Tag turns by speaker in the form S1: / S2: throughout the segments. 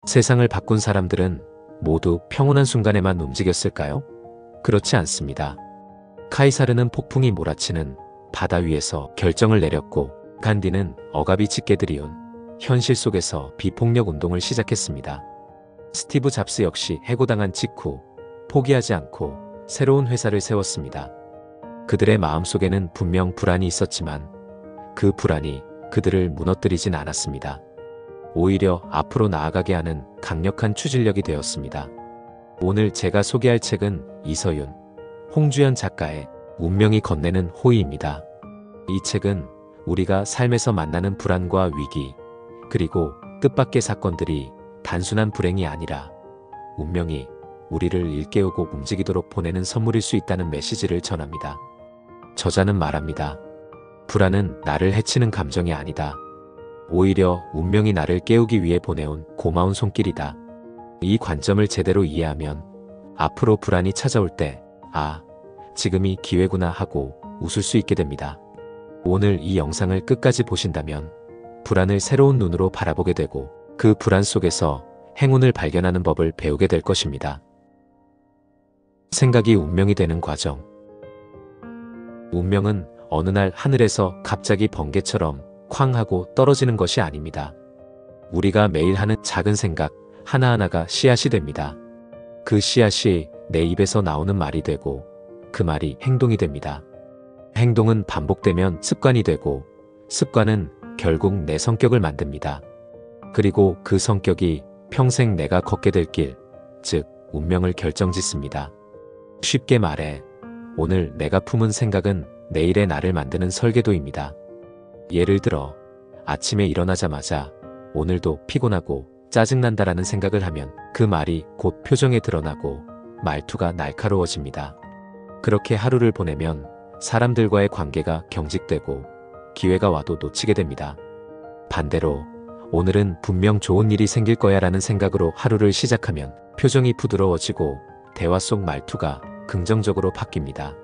S1: 세상을 바꾼 사람들은 모두 평온한 순간에만 움직였을까요? 그렇지 않습니다. 카이사르는 폭풍이 몰아치는 바다 위에서 결정을 내렸고, 간디는 억압이 짙게 들이운 현실 속에서 비폭력 운동을 시작했습니다. 스티브 잡스 역시 해고당한 직후 포기하지 않고 새로운 회사를 세웠습니다. 그들의 마음속에는 분명 불안이 있었지만 그 불안이 그들을 무너뜨리진 않았습니다. 오히려 앞으로 나아가게 하는 강력한 추진력이 되었습니다. 오늘 제가 소개할 책은 이서윤, 홍주연 작가의 운명이 건네는 호의입니다. 이 책은 우리가 삶에서 만나는 불안과 위기, 그리고 뜻밖의 사건들이 단순한 불행이 아니라 운명이 우리를 일깨우고 움직이도록 보내는 선물일 수 있다는 메시지를 전합니다. 저자는 말합니다. 불안은 나를 해치는 감정이 아니다. 오히려 운명이 나를 깨우기 위해 보내온 고마운 손길이다. 이 관점을 제대로 이해하면 앞으로 불안이 찾아올 때, 아, 지금이 기회구나 하고 웃을 수 있게 됩니다. 오늘 이 영상을 끝까지 보신다면 불안을 새로운 눈으로 바라보게 되고 그 불안 속에서 행운을 발견하는 법을 배우게 될 것입니다. 생각이 운명이 되는 과정. 운명은 어느 날 하늘에서 갑자기 번개처럼 쾅 하고 떨어지는 것이 아닙니다. 우리가 매일 하는 작은 생각 하나하나가 씨앗이 됩니다. 그 씨앗이 내 입에서 나오는 말이 되고 그 말이 행동이 됩니다. 행동은 반복되면 습관이 되고 습관은 결국 내 성격을 만듭니다. 그리고 그 성격이 평생 내가 걷게 될 길, 즉 운명을 결정짓습니다. 쉽게 말해 오늘 내가 품은 생각은 내일의 나를 만드는 설계도입니다. 예를 들어 아침에 일어나자마자 오늘도 피곤하고 짜증난다라는 생각을 하면 그 말이 곧 표정에 드러나고 말투가 날카로워집니다. 그렇게 하루를 보내면 사람들과의 관계가 경직되고 기회가 와도 놓치게 됩니다. 반대로 오늘은 분명 좋은 일이 생길 거야 라는 생각으로 하루를 시작하면 표정이 부드러워지고 대화 속 말투가 긍정적으로 바뀝니다.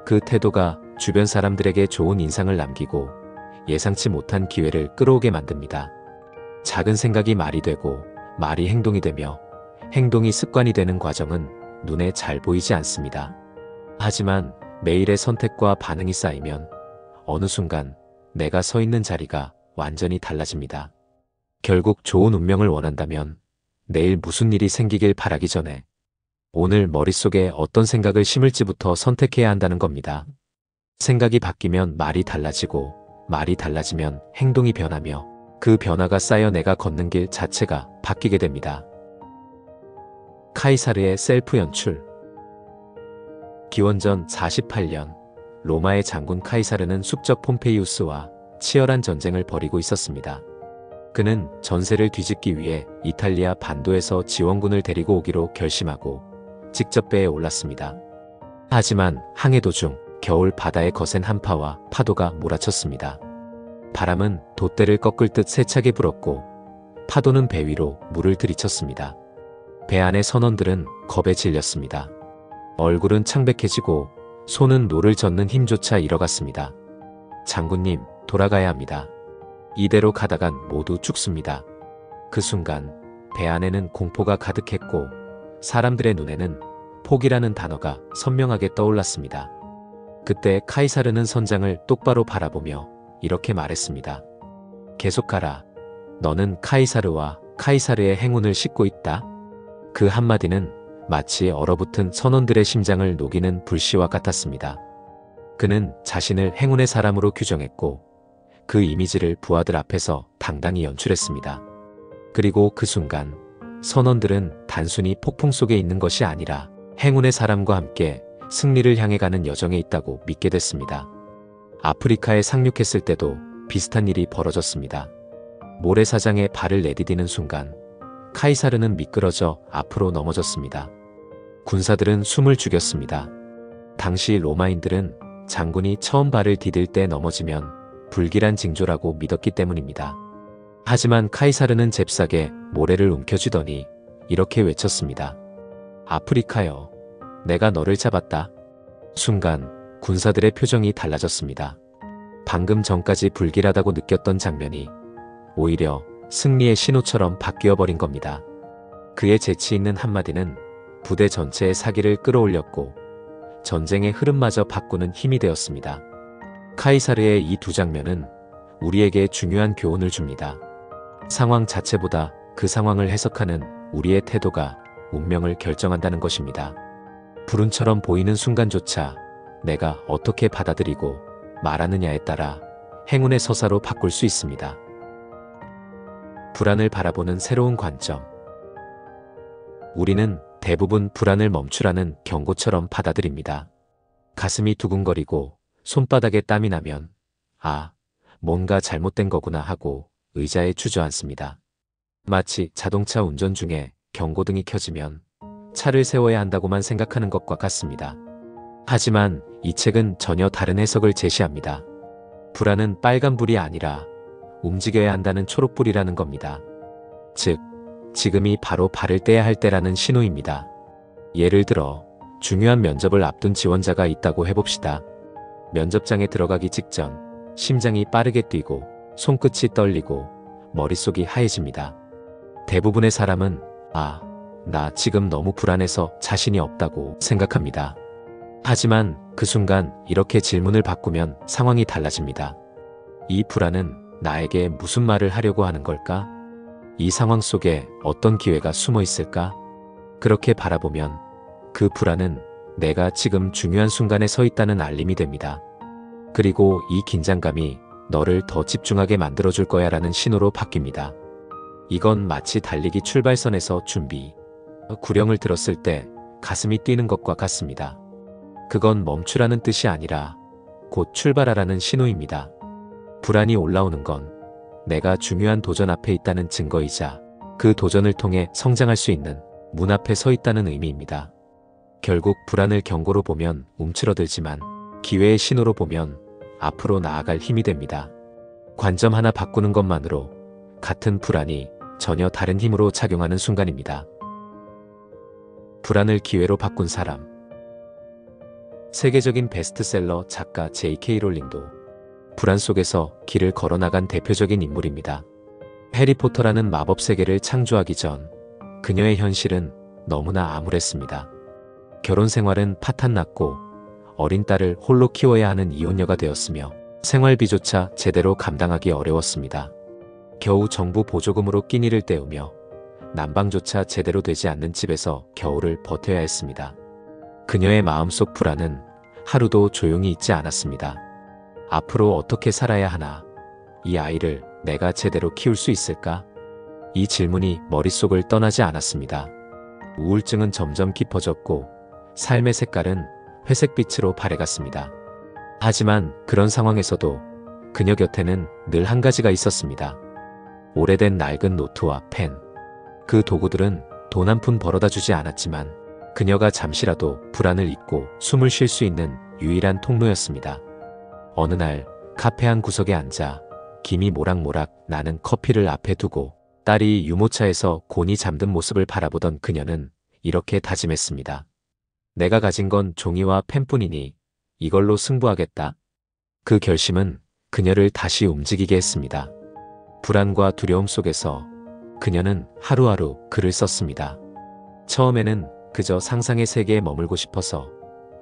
S1: 그 태도가 주변 사람들에게 좋은 인상을 남기고 예상치 못한 기회를 끌어오게 만듭니다. 작은 생각이 말이 되고 말이 행동이 되며 행동이 습관이 되는 과정은 눈에 잘 보이지 않습니다. 하지만 매일의 선택과 반응이 쌓이면 어느 순간 내가 서 있는 자리가 완전히 달라집니다. 결국 좋은 운명을 원한다면 내일 무슨 일이 생기길 바라기 전에 오늘 머릿속에 어떤 생각을 심을지부터 선택해야 한다는 겁니다. 생각이 바뀌면 말이 달라지고 말이 달라지면 행동이 변하며 그 변화가 쌓여 내가 걷는 길 자체가 바뀌게 됩니다. 카이사르의 셀프 연출. 기원전 48년 로마의 장군 카이사르는 숙적 폼페이우스와 치열한 전쟁을 벌이고 있었습니다. 그는 전세를 뒤집기 위해 이탈리아 반도에서 지원군을 데리고 오기로 결심하고 직접 배에 올랐습니다. 하지만 항해 도중 겨울 바다의 거센 한파와 파도가 몰아쳤습니다. 바람은 돛대를 꺾을 듯 세차게 불었고 파도는 배 위로 물을 들이쳤습니다. 배 안의 선원들은 겁에 질렸습니다. 얼굴은 창백해지고 손은 노를 젓는 힘조차 잃어갔습니다. 장군님, 돌아가야 합니다. 이대로 가다간 모두 죽습니다. 그 순간 배 안에는 공포가 가득했고 사람들의 눈에는 포기라는 단어가 선명하게 떠올랐습니다. 그때 카이사르는 선장을 똑바로 바라보며 이렇게 말했습니다. 계속 가라. 너는 카이사르와 카이사르의 행운을 싣고 있다. 그 한마디는 마치 얼어붙은 선원들의 심장을 녹이는 불씨와 같았습니다. 그는 자신을 행운의 사람으로 규정했고 그 이미지를 부하들 앞에서 당당히 연출했습니다. 그리고 그 순간 선원들은 단순히 폭풍 속에 있는 것이 아니라 행운의 사람과 함께 승리를 향해 가는 여정에 있다고 믿게 됐습니다. 아프리카에 상륙했을 때도 비슷한 일이 벌어졌습니다. 모래사장에 발을 내디디는 순간 카이사르는 미끄러져 앞으로 넘어졌습니다. 군사들은 숨을 죽였습니다. 당시 로마인들은 장군이 처음 발을 디딜 때 넘어지면 불길한 징조라고 믿었기 때문입니다. 하지만 카이사르는 잽싸게 모래를 움켜쥐더니 이렇게 외쳤습니다. 아프리카여, 내가 너를 잡았다. 순간 군사들의 표정이 달라졌습니다. 방금 전까지 불길하다고 느꼈던 장면이 오히려 승리의 신호처럼 바뀌어버린 겁니다. 그의 재치 있는 한마디는 부대 전체의 사기를 끌어올렸고 전쟁의 흐름마저 바꾸는 힘이 되었습니다. 카이사르의 이 두 장면은 우리에게 중요한 교훈을 줍니다. 상황 자체보다 그 상황을 해석하는 우리의 태도가 운명을 결정한다는 것입니다. 불운처럼 보이는 순간조차 내가 어떻게 받아들이고 말하느냐에 따라 행운의 서사로 바꿀 수 있습니다. 불안을 바라보는 새로운 관점. 우리는 대부분 불안을 멈추라는 경고처럼 받아들입니다. 가슴이 두근거리고 손바닥에 땀이 나면 뭔가 잘못된 거구나 하고 의자에 주저앉습니다. 마치 자동차 운전 중에 경고등이 켜지면 차를 세워야 한다고만 생각하는 것과 같습니다. 하지만 이 책은 전혀 다른 해석을 제시합니다. 불안은 빨간불이 아니라 움직여야 한다는 초록불이라는 겁니다. 즉, 지금이 바로 발을 떼야 할 때라는 신호입니다. 예를 들어 중요한 면접을 앞둔 지원자가 있다고 해봅시다. 면접장에 들어가기 직전 심장이 빠르게 뛰고 손끝이 떨리고 머릿속이 하얘집니다. 대부분의 사람은 나 지금 너무 불안해서 자신이 없다고 생각합니다. 하지만 그 순간 이렇게 질문을 바꾸면 상황이 달라집니다. 이 불안은 나에게 무슨 말을 하려고 하는 걸까? 이 상황 속에 어떤 기회가 숨어 있을까? 그렇게 바라보면 그 불안은 내가 지금 중요한 순간에 서 있다는 알림이 됩니다. 그리고 이 긴장감이 너를 더 집중하게 만들어줄 거야 라는 신호로 바뀝니다. 이건 마치 달리기 출발선에서 구령을 들었을 때 가슴이 뛰는 것과 같습니다. 그건 멈추라는 뜻이 아니라 곧 출발하라는 신호입니다. 불안이 올라오는 건 내가 중요한 도전 앞에 있다는 증거이자 그 도전을 통해 성장할 수 있는 문 앞에 서 있다는 의미입니다. 결국 불안을 경고로 보면 움츠러들지만 기회의 신호로 보면 앞으로 나아갈 힘이 됩니다. 관점 하나 바꾸는 것만으로 같은 불안이 전혀 다른 힘으로 작용하는 순간입니다. 불안을 기회로 바꾼 사람. 세계적인 베스트셀러 작가 J.K. 롤링도 불안 속에서 길을 걸어나간 대표적인 인물입니다. 해리포터라는 마법 세계를 창조하기 전 그녀의 현실은 너무나 암울했습니다. 결혼 생활은 파탄났고 어린 딸을 홀로 키워야 하는 이혼녀가 되었으며 생활비조차 제대로 감당하기 어려웠습니다. 겨우 정부 보조금으로 끼니를 때우며 난방조차 제대로 되지 않는 집에서 겨울을 버텨야 했습니다. 그녀의 마음속 불안은 하루도 조용히 있지 않았습니다. 앞으로 어떻게 살아야 하나? 이 아이를 내가 제대로 키울 수 있을까? 이 질문이 머릿속을 떠나지 않았습니다. 우울증은 점점 깊어졌고 삶의 색깔은 회색빛으로 바래갔습니다. 하지만 그런 상황에서도 그녀 곁에는 늘 한 가지가 있었습니다. 오래된 낡은 노트와 펜. 그 도구들은 돈 한 푼 벌어다 주지 않았지만 그녀가 잠시라도 불안을 잊고 숨을 쉴 수 있는 유일한 통로였습니다. 어느 날 카페 한 구석에 앉아 김이 모락모락 나는 커피를 앞에 두고 딸이 유모차에서 곤히 잠든 모습을 바라보던 그녀는 이렇게 다짐했습니다. 내가 가진 건 종이와 펜뿐이니 이걸로 승부하겠다. 그 결심은 그녀를 다시 움직이게 했습니다. 불안과 두려움 속에서 그녀는 하루하루 글을 썼습니다. 처음에는 그저 상상의 세계에 머물고 싶어서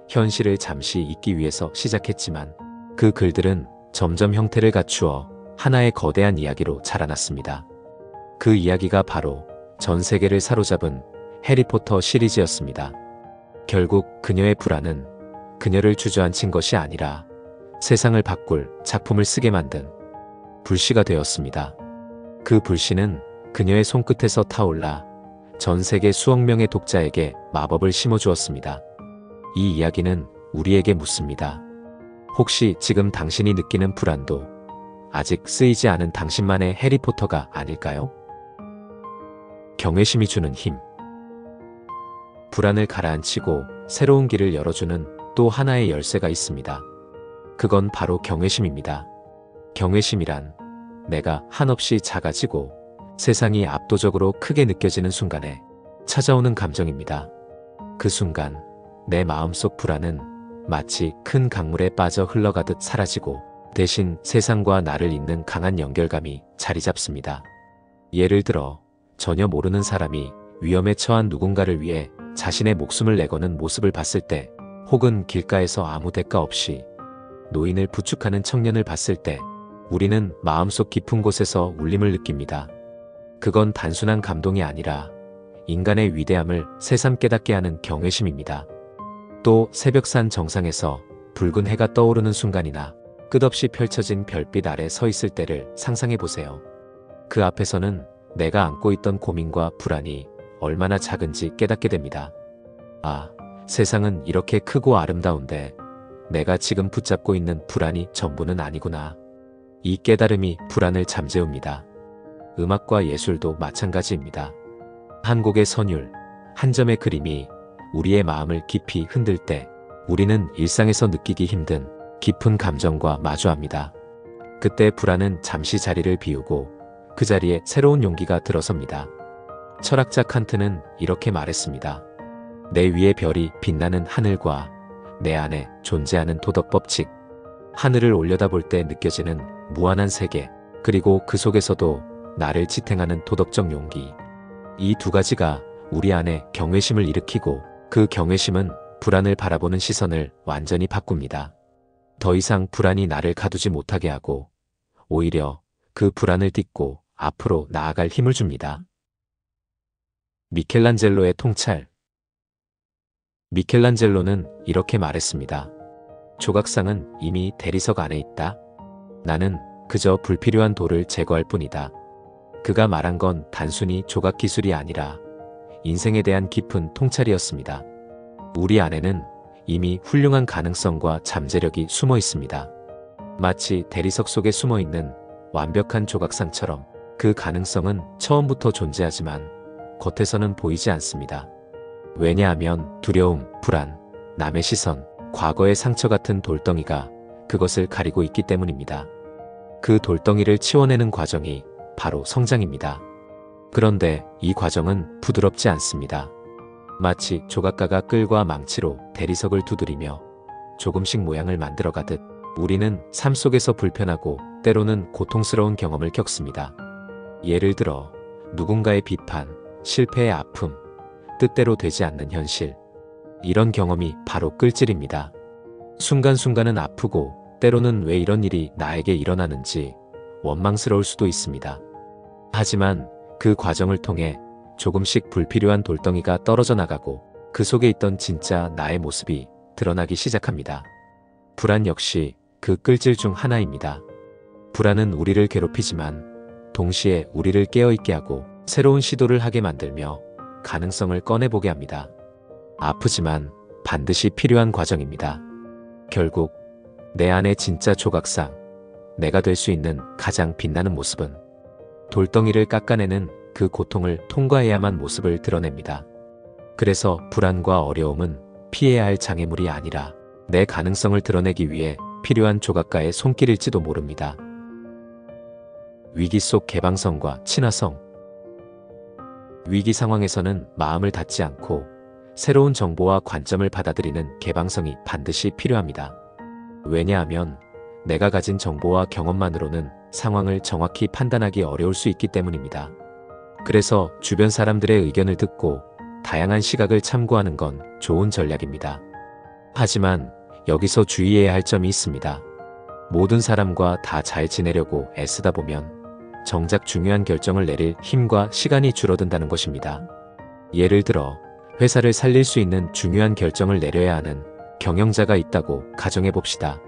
S1: 현실을 잠시 잊기 위해서 시작했지만 그 글들은 점점 형태를 갖추어 하나의 거대한 이야기로 자라났습니다. 그 이야기가 바로 전 세계를 사로잡은 해리포터 시리즈였습니다. 결국 그녀의 불안은 그녀를 주저앉힌 것이 아니라 세상을 바꿀 작품을 쓰게 만든 불씨가 되었습니다. 그 불씨는 그녀의 손끝에서 타올라 전 세계 수억 명의 독자에게 마법을 심어주었습니다. 이 이야기는 우리에게 묻습니다. 혹시 지금 당신이 느끼는 불안도 아직 쓰이지 않은 당신만의 해리포터가 아닐까요? 경외심이 주는 힘. 불안을 가라앉히고 새로운 길을 열어주는 또 하나의 열쇠가 있습니다. 그건 바로 경외심입니다. 경외심이란 내가 한없이 작아지고 세상이 압도적으로 크게 느껴지는 순간에 찾아오는 감정입니다. 그 순간 내 마음속 불안은 마치 큰 강물에 빠져 흘러가듯 사라지고 대신 세상과 나를 잇는 강한 연결감이 자리 잡습니다. 예를 들어 전혀 모르는 사람이 위험에 처한 누군가를 위해 자신의 목숨을 내거는 모습을 봤을 때, 혹은 길가에서 아무 대가 없이 노인을 부축하는 청년을 봤을 때, 우리는 마음속 깊은 곳에서 울림을 느낍니다. 그건 단순한 감동이 아니라 인간의 위대함을 새삼 깨닫게 하는 경외심입니다. 또 새벽산 정상에서 붉은 해가 떠오르는 순간이나 끝없이 펼쳐진 별빛 아래 서 있을 때를 상상해 보세요. 그 앞에서는 내가 안고 있던 고민과 불안이 얼마나 작은지 깨닫게 됩니다. 아, 세상은 이렇게 크고 아름다운데 내가 지금 붙잡고 있는 불안이 전부는 아니구나. 이 깨달음이 불안을 잠재웁니다. 음악과 예술도 마찬가지입니다. 한 곡의 선율, 한 점의 그림이 우리의 마음을 깊이 흔들 때 우리는 일상에서 느끼기 힘든 깊은 감정과 마주합니다. 그때 불안은 잠시 자리를 비우고 그 자리에 새로운 용기가 들어섭니다. 철학자 칸트는 이렇게 말했습니다. 내 위의 별이 빛나는 하늘과 내 안에 존재하는 도덕 법칙. 하늘을 올려다볼 때 느껴지는 무한한 세계, 그리고 그 속에서도 나를 지탱하는 도덕적 용기. 이 두 가지가 우리 안에 경외심을 일으키고 그 경외심은 불안을 바라보는 시선을 완전히 바꿉니다. 더 이상 불안이 나를 가두지 못하게 하고 오히려 그 불안을 딛고 앞으로 나아갈 힘을 줍니다. 미켈란젤로의 통찰. 미켈란젤로는 이렇게 말했습니다. 조각상은 이미 대리석 안에 있다. 나는 그저 불필요한 돌을 제거할 뿐이다. 그가 말한 건 단순히 조각 기술이 아니라 인생에 대한 깊은 통찰이었습니다. 우리 안에는 이미 훌륭한 가능성과 잠재력이 숨어 있습니다. 마치 대리석 속에 숨어 있는 완벽한 조각상처럼 그 가능성은 처음부터 존재하지만 겉에서는 보이지 않습니다. 왜냐하면 두려움, 불안, 남의 시선, 과거의 상처 같은 돌덩이가 그것을 가리고 있기 때문입니다. 그 돌덩이를 치워내는 과정이 바로 성장입니다. 그런데 이 과정은 부드럽지 않습니다. 마치 조각가가 끌과 망치로 대리석을 두드리며 조금씩 모양을 만들어가듯 우리는 삶 속에서 불편하고 때로는 고통스러운 경험을 겪습니다. 예를 들어 누군가의 비판, 실패의 아픔, 뜻대로 되지 않는 현실. 이런 경험이 바로 끌질입니다. 순간순간은 아프고 때로는 왜 이런 일이 나에게 일어나는지 원망스러울 수도 있습니다. 하지만 그 과정을 통해 조금씩 불필요한 돌덩이가 떨어져 나가고 그 속에 있던 진짜 나의 모습이 드러나기 시작합니다. 불안 역시 그 끌질 중 하나입니다. 불안은 우리를 괴롭히지만 동시에 우리를 깨어있게 하고 새로운 시도를 하게 만들며 가능성을 꺼내보게 합니다. 아프지만 반드시 필요한 과정입니다. 결국 내 안의 진짜 조각상, 내가 될 수 있는 가장 빛나는 모습은 돌덩이를 깎아내는 그 고통을 통과해야만 모습을 드러냅니다. 그래서 불안과 어려움은 피해야 할 장애물이 아니라 내 가능성을 드러내기 위해 필요한 조각가의 손길일지도 모릅니다. 위기 속 개방성과 친화성. 위기 상황에서는 마음을 닫지 않고 새로운 정보와 관점을 받아들이는 개방성이 반드시 필요합니다. 왜냐하면 내가 가진 정보와 경험만으로는 상황을 정확히 판단하기 어려울 수 있기 때문입니다. 그래서 주변 사람들의 의견을 듣고 다양한 시각을 참고하는 건 좋은 전략입니다. 하지만 여기서 주의해야 할 점이 있습니다. 모든 사람과 다 잘 지내려고 애쓰다 보면 정작 중요한 결정을 내릴 힘과 시간이 줄어든다는 것입니다. 예를 들어 회사를 살릴 수 있는 중요한 결정을 내려야 하는 경영자가 있다고 가정해 봅시다.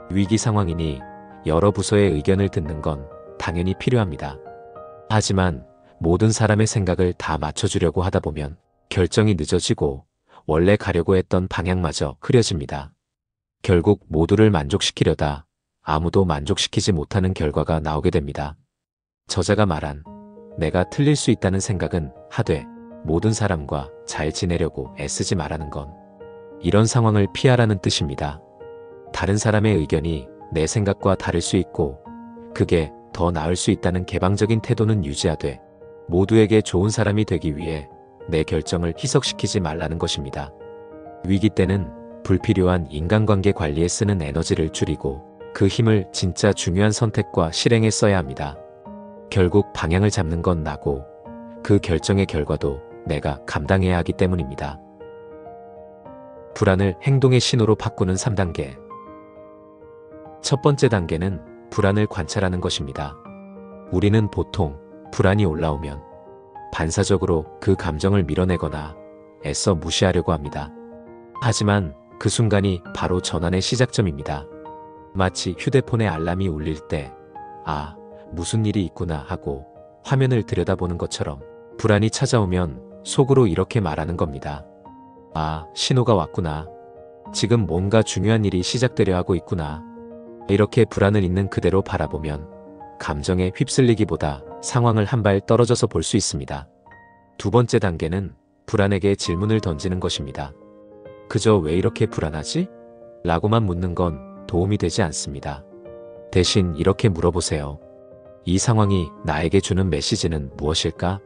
S1: 위기 상황이니 여러 부서의 의견을 듣는 건 당연히 필요합니다. 하지만 모든 사람의 생각을 다 맞춰주려고 하다 보면 결정이 늦어지고 원래 가려고 했던 방향마저 흐려집니다. 결국 모두를 만족시키려다 아무도 만족시키지 못하는 결과가 나오게 됩니다. 저자가 말한 내가 틀릴 수 있다는 생각은 하되 모든 사람과 잘 지내려고 애쓰지 말라는 건 이런 상황을 피하라는 뜻입니다. 다른 사람의 의견이 내 생각과 다를 수 있고 그게 더 나을 수 있다는 개방적인 태도는 유지하되 모두에게 좋은 사람이 되기 위해 내 결정을 희석시키지 말라는 것입니다. 위기 때는 불필요한 인간관계 관리에 쓰는 에너지를 줄이고 그 힘을 진짜 중요한 선택과 실행에 써야 합니다. 결국 방향을 잡는 건 나고 그 결정의 결과도 내가 감당해야 하기 때문입니다. 불안을 행동의 신호로 바꾸는 3단계. 첫 번째 단계는 불안을 관찰하는 것입니다. 우리는 보통 불안이 올라오면 반사적으로 그 감정을 밀어내거나 애써 무시하려고 합니다. 하지만 그 순간이 바로 전환의 시작점입니다. 마치 휴대폰의 알람이 울릴 때, 아, 무슨 일이 있구나 하고 화면을 들여다보는 것처럼 불안이 찾아오면 속으로 이렇게 말하는 겁니다. 아, 신호가 왔구나. 지금 뭔가 중요한 일이 시작되려 하고 있구나. 이렇게 불안을 있는 그대로 바라보면 감정에 휩쓸리기보다 상황을 한 발 떨어져서 볼 수 있습니다. 두 번째 단계는 불안에게 질문을 던지는 것입니다. 그저 왜 이렇게 불안하지? 라고만 묻는 건 도움이 되지 않습니다. 대신 이렇게 물어보세요. 이 상황이 나에게 주는 메시지는 무엇일까?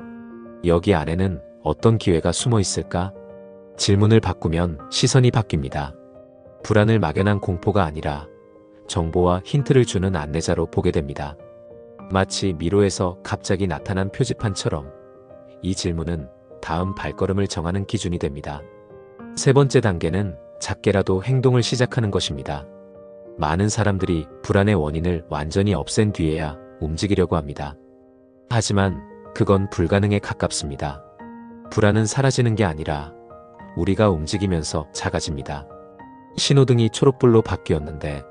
S1: 여기 안에는 어떤 기회가 숨어 있을까? 질문을 바꾸면 시선이 바뀝니다. 불안을 막연한 공포가 아니라 정보와 힌트를 주는 안내자로 보게 됩니다. 마치 미로에서 갑자기 나타난 표지판처럼 이 질문은 다음 발걸음을 정하는 기준이 됩니다. 세 번째 단계는 작게라도 행동을 시작하는 것입니다. 많은 사람들이 불안의 원인을 완전히 없앤 뒤에야 움직이려고 합니다. 하지만 그건 불가능에 가깝습니다. 불안은 사라지는 게 아니라 우리가 움직이면서 작아집니다. 신호등이 초록불로 바뀌었는데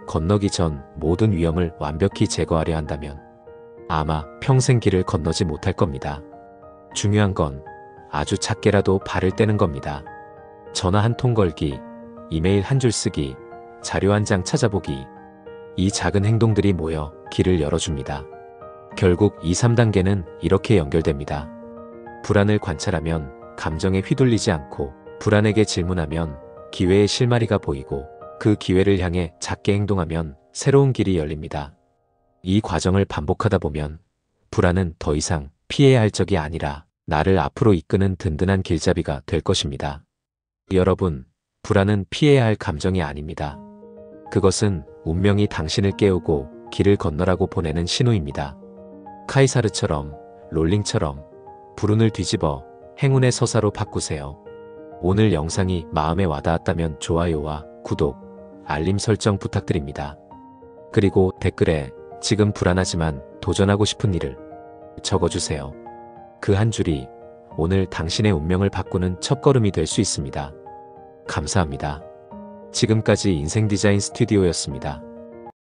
S1: 건너기 전 모든 위험을 완벽히 제거하려 한다면 아마 평생 길을 건너지 못할 겁니다. 중요한 건 아주 작게라도 발을 떼는 겁니다. 전화 한 통 걸기, 이메일 한 줄 쓰기, 자료 한 장 찾아보기. 이 작은 행동들이 모여 길을 열어줍니다. 결국 2, 3단계는 이렇게 연결됩니다. 불안을 관찰하면 감정에 휘둘리지 않고 불안에게 질문하면 기회의 실마리가 보이고 그 기회를 향해 작게 행동하면 새로운 길이 열립니다. 이 과정을 반복하다 보면 불안은 더 이상 피해야 할 적이 아니라 나를 앞으로 이끄는 든든한 길잡이가 될 것입니다. 여러분, 불안은 피해야 할 감정이 아닙니다. 그것은 운명이 당신을 깨우고 길을 건너라고 보내는 신호입니다. 카이사르처럼, 롤링처럼 불운을 뒤집어 행운의 서사로 바꾸세요. 오늘 영상이 마음에 와닿았다면 좋아요와 구독, 알림 설정 부탁드립니다. 그리고 댓글에 지금 불안하지만 도전하고 싶은 일을 적어주세요. 그 한 줄이 오늘 당신의 운명을 바꾸는 첫걸음이 될 수 있습니다. 감사합니다. 지금까지 인생디자인 스튜디오였습니다.